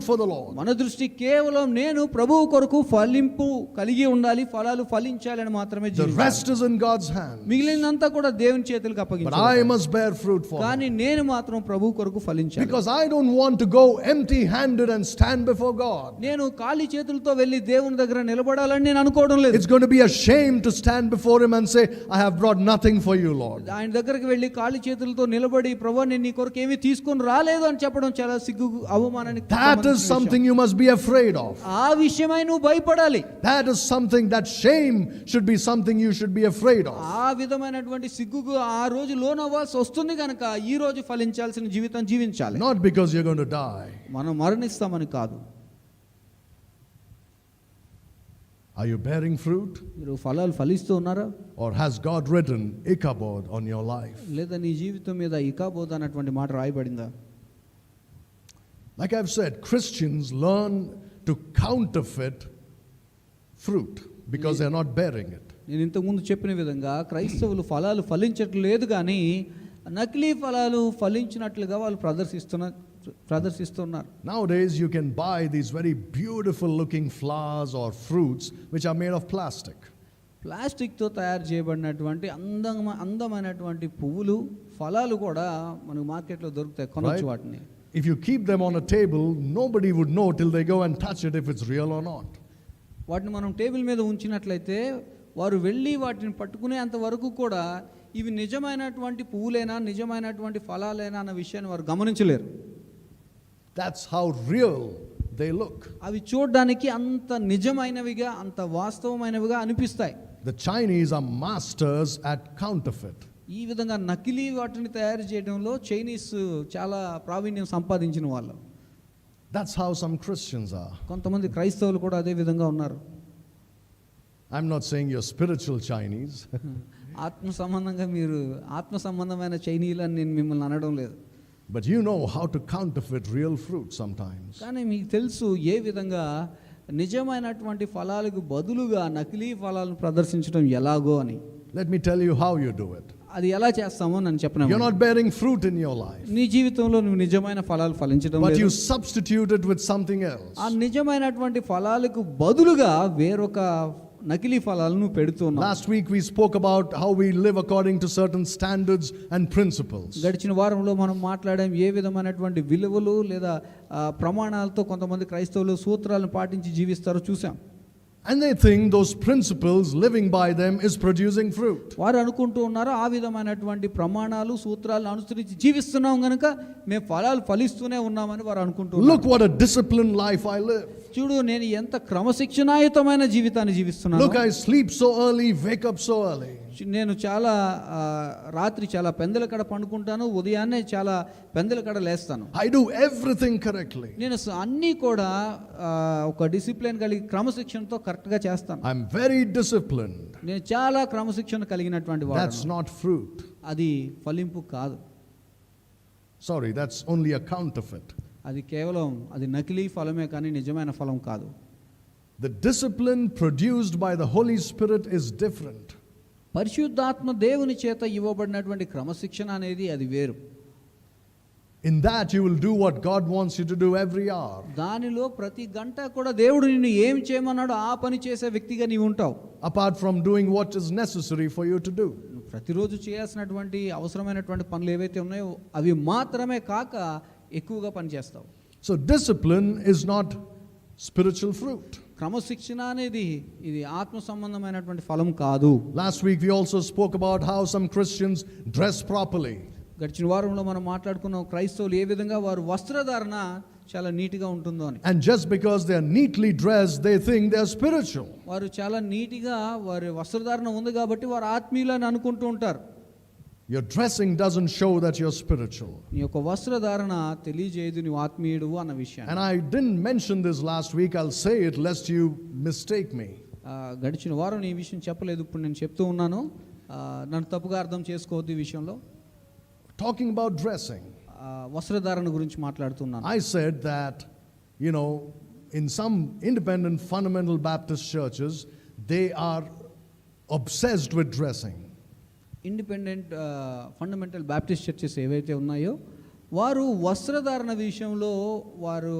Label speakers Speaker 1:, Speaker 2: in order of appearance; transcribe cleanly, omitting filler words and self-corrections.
Speaker 1: for the Lord.
Speaker 2: మన దృష్టి కేవలం నేను ప్రభువు కొరకు ఫలింపు కలిగి ఉండాలి, ఫలాలు ఫలించాలని మాత్రమే
Speaker 1: The
Speaker 2: జీవించాలి.
Speaker 1: rest is in God's hand.
Speaker 2: మిగిలినంతా కూడా దేవుని చేతులకు
Speaker 1: But
Speaker 2: అప్పగించాలి.
Speaker 1: I must bear fruit for
Speaker 2: కానీ
Speaker 1: Him.
Speaker 2: నేను మాత్రం ప్రభువు కొరకు ఫలించాలి.
Speaker 1: Because I don't want to go empty-handed and stand before God.
Speaker 2: నేను ఖాళీ చేతులతో వెళ్ళి దేవుని దగ్గర నిలబడాలని నేను అనుకోవడం లేదు.
Speaker 1: It's going to be a shame to stand before Him and say, I have brought nothing for you, Lord.
Speaker 2: ఆయన దగ్గరికి వెళ్ళి ఖాళీ చేతులతో నిలబడి ప్రభువా నేను నీ కొరకు ఏమీ తీసుకొని రాలేదు అని చెప్పడం చాలా సిగ్గు, అవమానానికి
Speaker 1: That is something you must be afraid of.
Speaker 2: ఆ విషయమై నువ్వు భయపడాలి.
Speaker 1: That is something, that shame should be something you should be afraid of.
Speaker 2: ఆ విధమైనటువంటి సిగ్గుకు ఆ రోజు లోనవ్వాల్సి వస్తుంది కనుక ఈ రోజు ఫలించాల్సిన జీవితం జీవించాలి.
Speaker 1: Not because you're going to die.
Speaker 2: మనం మరణిస్తామని కాదు.
Speaker 1: Are you bearing fruit?
Speaker 2: మీరు ఫలాలు ఫలిస్తూ ఉన్నారా?
Speaker 1: Or has God written Ichabod on your life?
Speaker 2: లేదా నీ జీవితం మీద ఇకాబోద్ అన్నటువంటి మాట రాయబడిందా?
Speaker 1: Like I've said, Christians learn to counterfeit fruit because they're not bearing it.
Speaker 2: నేను ఇంతకుముందు చెప్పిన విధంగా క్రైస్తవులు ఫలాలు ఫలించట్లేదు కానీ నకిలీ ఫలాలు ఫలించినట్లుగా వాళ్ళు ప్రదర్శిస్తున్నారు.
Speaker 1: Nowadays you can buy these very beautiful looking flowers or fruits which are made of plastic.
Speaker 2: ప్లాస్టిక్తో తయారు చేయబడినటువంటి అందమైనటువంటి పువ్వులు, ఫలాలు కూడా మనకు మార్కెట్లో దొరుకుతాయి, కొనొచ్చు వాటిని.
Speaker 1: If you keep them on a table, nobody would know till they go and touch it if it's real or not.
Speaker 2: వాటిని మనం టేబుల్ మీద ఉంచినట్లయితే వారు వెళ్ళి వాటిని పట్టుకునేంత వరకు కూడా ఇవి నిజమైనటువంటి పువ్వులేనా, నిజమైనటువంటి ఫలాలేనా అన్న విషయాన్ని వారు గమనించలేరు.
Speaker 1: That's how real they look.
Speaker 2: అవి చూడడానికి అంత నిజమైనవిగా, అంత వాస్తవమైనవిగా అనిపిస్తాయి.
Speaker 1: The Chinese are masters at counterfeit.
Speaker 2: ఈ విధంగా నకిలీ వాటిని తయారు చేయడంలో చైనీస్ చాలా ప్రావీణ్యం సంపాదించిన వాళ్ళు.
Speaker 1: That's how some Christians are.
Speaker 2: కొంతమంది క్రైస్తవులు కూడా అదే విధంగా ఉన్నారు.
Speaker 1: I'm not saying you're spiritual Chinese.
Speaker 2: ఆత్మ సంబంధంగా మీరు ఆత్మ సంబంధమైన చైనీయులు అని నేను మిమ్మల్ని అనడం లేదు.
Speaker 1: But you know how to counterfeit real fruit sometimes.
Speaker 2: కానీ మీకు తెలుసు ఏ విధంగా నిజమైనటువంటి ఫలాలకు బదులుగా నకిలీ ఫలాలను ప్రదర్శించడం ఎలాగో అని.
Speaker 1: Let me tell you how you do it.
Speaker 2: అది ఎలా చేస్తామో నన్ను చెప్పను.
Speaker 1: You're not bearing fruit in your life.
Speaker 2: నీ జీవితంలో నువ్వు నిజమైన ఫలాలు ఫలించడం లేదు.
Speaker 1: But you substitute it with something else.
Speaker 2: ఆ నిజమైనటువంటి ఫలాలకు బదులుగా వేరొక నకిలీ ఫలాలను పెడుతున్నావు.
Speaker 1: Last week we spoke about how we live according to certain standards and principles.
Speaker 2: గడిచిన వారంలో మనం మాట్లాడాం ఏ విధమైనటువంటి విలువలు లేదా ప్రమాణాలతో కొంతమంది క్రైస్తవులు సూత్రాలను పాటించి జీవిస్తారో చూసాం.
Speaker 1: And they think those principles, living by them, is producing fruit.
Speaker 2: వారు అనుకుంటూ ఉన్నారు ఆ విధమైనటువంటి ప్రమాణాలు సూత్రాలను అనుసరించి జీవిస్తున్నాం గనుక మేము ఫలాలు ఫలిస్తూనే ఉన్నామని వారు అనుకుంటున్నారు.
Speaker 1: Look what a disciplined life I live.
Speaker 2: చూడు నేను ఎంత క్రమశిక్షణాయుతమైన జీవితాన్ని జీవిస్తున్నాను.
Speaker 1: Look, I sleep so early, wake up so early.
Speaker 2: నేను చాలా రాత్రి చాలా పెందలకడ పండుకుంటాను, ఉదయాన్నే చాలా పెందలకడ లేస్తాను.
Speaker 1: I do everything correctly.
Speaker 2: నేను అన్నీ కూడా ఒక డిసిప్లిన్ కలిగి క్రమశిక్షణతో కరెక్ట్గా చేస్తాను.
Speaker 1: I'm very disciplined.
Speaker 2: నేను చాలా క్రమశిక్షణ కలిగినటువంటి వాడు.
Speaker 1: That's not fruit.
Speaker 2: అది ఫలింపు కాదు.
Speaker 1: Sorry, that's only a counterfeit.
Speaker 2: అది కేవలం అది నకిలీ ఫలమే కానీ నిజమైన ఫలం కాదు.
Speaker 1: The discipline produced by the Holy Spirit is different.
Speaker 2: పరిశుద్ధాత్మ దేవుని చేత ఇవ్వబడినటువంటి క్రమశిక్షణ అనేది అది వేరు.
Speaker 1: In that you will do what God wants you to do every hour.
Speaker 2: దానిలో ప్రతి గంట కూడా దేవుడు నిన్ను ఏం చేయమన్నాడో ఆ పని చేసే వ్యక్తిగా నీవు ఉంటావు.
Speaker 1: Apart from doing what is necessary for you to do.
Speaker 2: ప్రతిరోజు చేయాల్సినటువంటి అవసరమైనటువంటి పనులు ఏవైతే ఉన్నాయో అవి మాత్రమే కాక ఎక్కువగా పనిచేస్తావు.
Speaker 1: So discipline is not spiritual fruit.
Speaker 2: క్రమశిక్షణ అనేది ఇది ఆత్మ సంబంధమైనటువంటి ఫలం కాదు.
Speaker 1: Last week we also spoke about how some Christians dress properly.
Speaker 2: గడిచిన వారంలో మనం మాట్లాడుకున్న క్రైస్తవులు ఏ విధంగా వారు వస్త్రధారణ చాలా నీట్గా ఉంటుందో అని.
Speaker 1: And just because they are neatly dressed, they think they are spiritual.
Speaker 2: వారు చాలా నీట్గా వారి వస్త్రధారణ ఉంది కాబట్టి వారు ఆత్మీయులు అని అనుకుంటూ ఉంటారు.
Speaker 1: Your dressing doesn't show that you're spiritual.
Speaker 2: నీ యొక్క వస్త్రధారణ తెలియజేయదు నీవు ఆత్మీయుడు అన్న విషయం.
Speaker 1: And I didn't mention this last week. I'll say it lest you mistake me.
Speaker 2: గడిచిన వారం ఈ విషయం చెప్పలేదు, ఇప్పుడు నేను చెప్తూ ఉన్నాను, నన్ను తప్పుగా అర్థం చేసుకోవద్దు ఈ విషయంలో.
Speaker 1: Talking about dressing,
Speaker 2: వస్త్రధారణ గురించి మాట్లాడుతున్నాను.
Speaker 1: I said that, in some independent fundamental Baptist churches, they are obsessed with dressing.
Speaker 2: Independent fundamental Baptist churches ఏవైతే ఉన్నాయో వారు వస్త్రధారణ విషయంలో వారు